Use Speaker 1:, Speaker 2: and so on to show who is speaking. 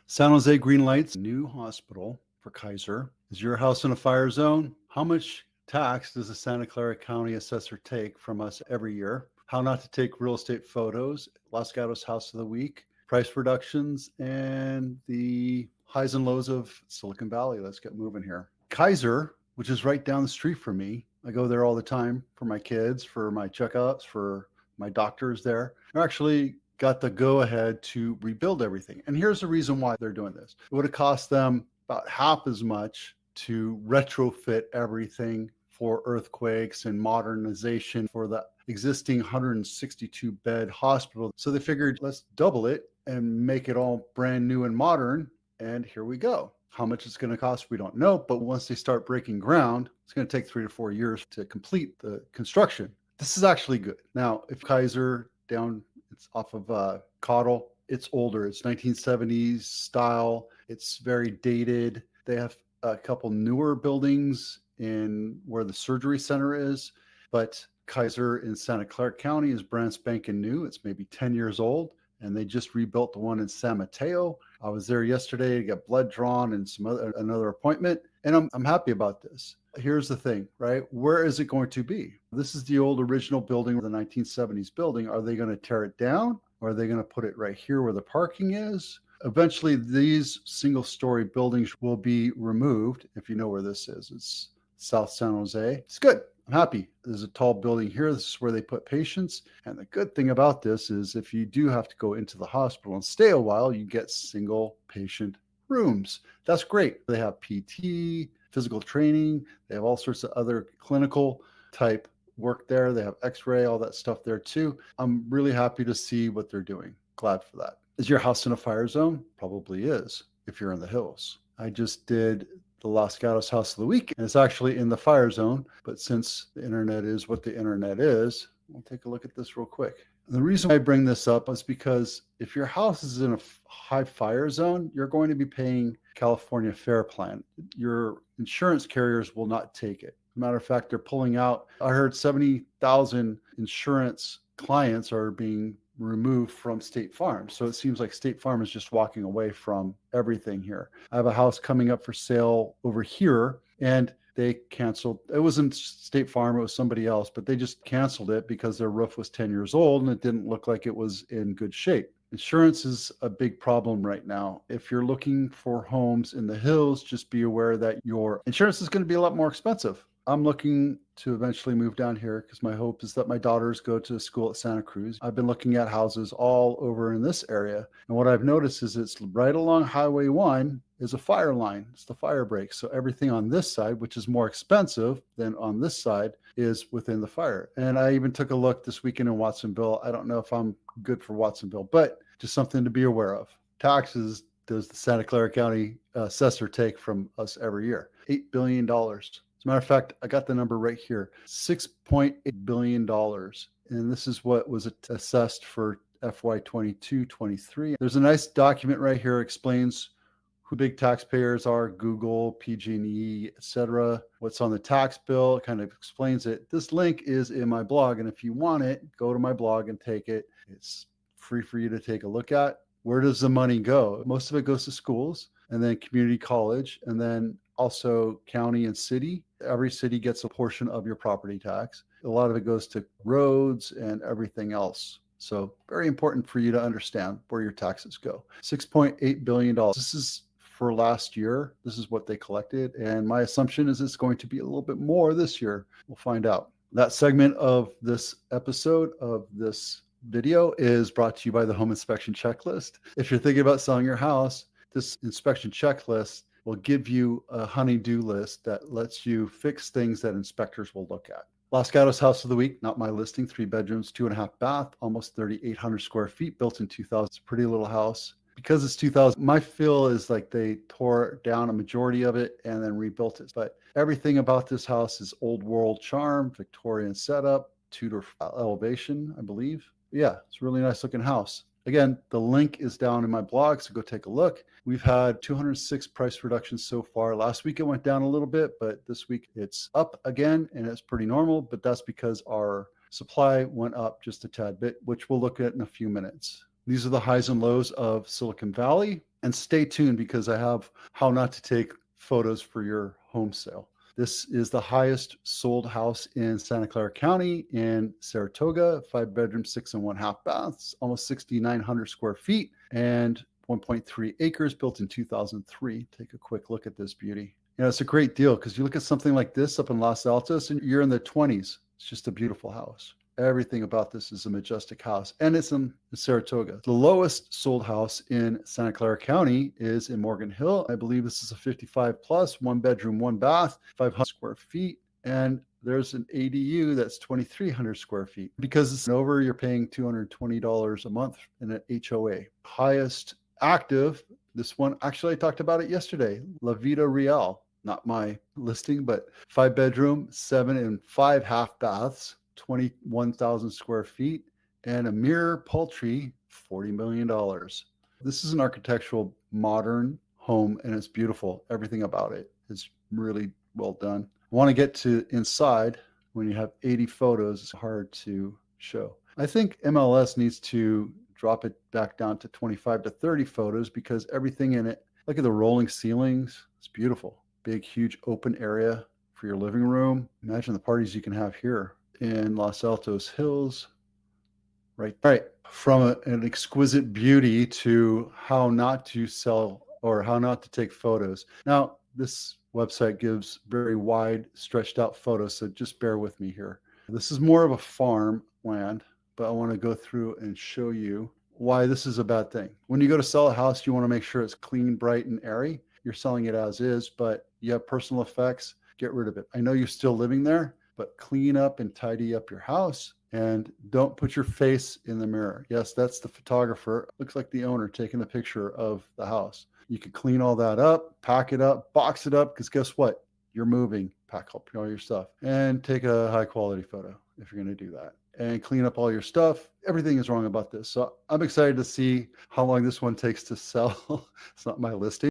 Speaker 1: San Jose greenlights new hospital for Kaiser. Is your house in a fire zone? How much tax does the Santa Clara County Assessor take from us every year? How not to take real estate photos, Los Gatos House of the Week, price reductions, and the highs and lows of Silicon Valley. Let's get moving here. Kaiser, which is right down the street from me. I go there all the time for my kids, for my checkups, for my doctors there. They're actually got the go ahead to rebuild everything. And here's the reason why they're doing this. It would have cost them about half as much to retrofit everything for earthquakes and modernization for the existing 162 bed hospital. So they figured, let's double it and make it all brand new and modern. And here we go. How much it's going to cost, we don't know. But once they start breaking ground, it's going to take 3 to 4 years to complete the construction. This is actually good. Now, if Kaiser down, it's off of Cottle, it's older. It's 1970s style. It's very dated. They have a couple newer buildings in where the surgery center is, but Kaiser in Santa Clara County is brand spanking new. It's maybe 10 years old, and they just rebuilt the one in San Mateo. I was there yesterday to get blood drawn and another appointment, and I'm happy about this. Here's the thing, right? Where is it going to be? This is the old original building, the 1970s building. Are they going to tear it down? Or are they going to put it right here where the parking is? Eventually, these single-story buildings will be removed. If you know where this is, it's South San Jose. It's good. I'm happy. There's a tall building here. This is where they put patients. And the good thing about this is if you do have to go into the hospital and stay a while, you get single patient rooms. That's great. They have PT, physical training. They have all sorts of other clinical type work there. They have x-ray, all that stuff there too. I'm really happy to see what they're doing. Glad for that. Is your house in a fire zone? Probably is if you're in the hills. I just did the Los Gatos House of the Week, and it's actually in the fire zone. But since the internet is what the internet is, we'll take a look at this real quick. The reason I bring this up is because if your house is in a high fire zone, you're going to be paying California Fair Plan. Your insurance carriers will not take it. Matter of fact, they're pulling out. I heard 70,000 insurance clients are being removed from State Farm. So it seems like State Farm is just walking away from everything here. I have a house coming up for sale over here, and they canceled. It wasn't State Farm, it was somebody else, but they just canceled it because their roof was 10 years old and it didn't look like it was in good shape. Insurance is a big problem right now. If you're looking for homes in the hills, just be aware that your insurance is going to be a lot more expensive. I'm looking to eventually move down here because my hope is that my daughters go to school at Santa Cruz. I've been looking at houses all over in this area. And what I've noticed is it's right along Highway 1 is a fire line. It's the fire break. So everything on this side, which is more expensive than on this side, is within the fire. And I even took a look this weekend in Watsonville. I don't know if I'm good for Watsonville, but just something to be aware of. Taxes does the Santa Clara County Assessor take from us every year? $8 billion. As a matter of fact, I got the number right here, $6.8 billion. And this is what was assessed for FY 22-23. There's a nice document right here, explains who big taxpayers are, Google, PG&E, etc. What's on the tax bill, it kind of explains it. This link is in my blog, and if you want it, go to my blog and take it. It's free for you to take a look at. Where does the money go? Most of it goes to schools, and then community college, and then also county and city. Every city gets a portion of your property tax. A lot of it goes to roads and everything else. So very important for you to understand where your taxes go. $6.8 billion. This is for last year. This is what they collected. And my assumption is it's going to be a little bit more this year. We'll find out. That segment of this episode of this video is brought to you by the Home Inspection Checklist. If you're thinking about selling your house, this inspection checklist will give you a honey-do list that lets you fix things that inspectors will look at. Los Gatos House of the Week, not my listing, 3 bedrooms, 2.5 bath, almost 3,800 square feet, built in 2000. It's a pretty little house. Because it's 2000, my feel is like they tore down a majority of it and then rebuilt it. But everything about this house is old world charm, Victorian setup, Tudor elevation, I believe. Yeah, it's a really nice looking house. Again, the link is down in my blog, so go take a look. We've had 206 price reductions so far. Last week it went down a little bit, but this week it's up again, and it's pretty normal, but that's because our supply went up just a tad bit, which we'll look at in a few minutes. These are the highs and lows of Silicon Valley. And stay tuned because I have how not to take photos for your home sale. This is the highest sold house in Santa Clara County in Saratoga, 5 bedroom, 6.5 baths, almost 6,900 square feet, and 1.3 acres, built in 2003. Take a quick look at this beauty. You know, it's a great deal because you look at something like this up in Los Altos and you're in the 20s. It's just a beautiful house. Everything about this is a majestic house, and it's in Saratoga. The lowest sold house in Santa Clara County is in Morgan Hill. I believe this is a 55 plus, 1 bedroom, 1 bath, 500 square feet. And there's an ADU that's 2,300 square feet. Because it's over, you're paying $220 a month in an HOA. Highest active, this one, actually, I talked about it yesterday, La Vida Real. Not my listing, but 5 bedroom, 7 and 5 half baths, 21,000 square feet, and a mere paltry $40 million. This is an architectural modern home, and it's beautiful. Everything about it is really well done. I want to get to inside. When you have 80 photos, it's hard to show. I think MLS needs to drop it back down to 25 to 30 photos because everything in it, look at the rolling ceilings. It's beautiful. Big, huge open area for your living room. Imagine the parties you can have here in Los Altos Hills. Right. From an exquisite beauty to how not to sell or how not to take photos. Now, this website gives very wide, stretched out photos, so just bear with me here. This is more of a farm land, but I want to go through and show you why this is a bad thing. When you go to sell a house, you want to make sure it's clean, bright, and airy. You're selling it as is, but you have personal effects, get rid of it. I know you're still living there, but clean up and tidy up your house and don't put your face in the mirror. Yes, that's the photographer. Looks like the owner taking the picture of the house. You can clean all that up, pack it up, box it up, because guess what? You're moving. Pack up all your stuff and take a high quality photo if you're going to do that. And clean up all your stuff. Everything is wrong about this. So I'm excited to see how long this one takes to sell. It's not my listing.